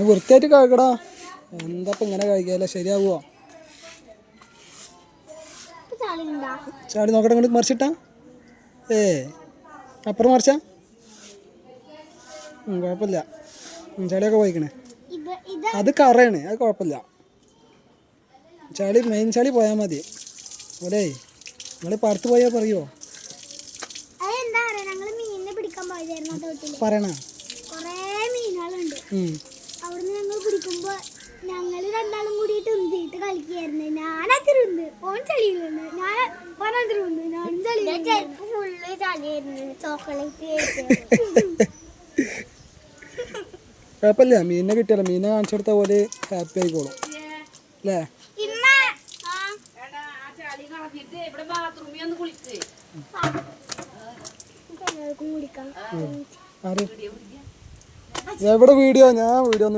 വൃത്തിയായിട്ട് കഴിക്കടാ. എന്താ ഇങ്ങനെ കഴിക്കാല്ല ശരിയാവോ? ചാടി നോക്കട്ടെ, ഇങ്ങോട്ട് മറിച്ചിട്ടാ. അപ്പുറം മറിച്ചാ കുഴപ്പമില്ല. ചളിയൊക്കെ പോയിക്കണേ. അത് കറയാണ്, അത് കുഴപ്പമില്ല. ചളി മെയിൻ ചളി പോയാൽ മതി. അല്ലേ നിങ്ങൾ പുറത്ത് പോയാൽ പറയുമോ? പറയണ അവിടുന്ന് ഞങ്ങൾ പിടിക്കുമ്പോ ഞങ്ങള് രണ്ടാളും കൂടിയിട്ട് ഉന്തിയിട്ട് കളിക്കായിരുന്നു. ഞാനതിരുന്ന് ഓൻ ചളിയിലുണ്ട്, ഞാനും ചളിയായിരുന്നു. ചോക്ലേറ്റ് കുഴപ്പമില്ല. മീനിനെ കിട്ടിയല്ലോ, മീനെ കാണിച്ചെടുത്ത പോലെ ഹാപ്പി ആയിക്കോളും അല്ലേ? എവിടെ വീഡിയോ? ഞാൻ വീഡിയോ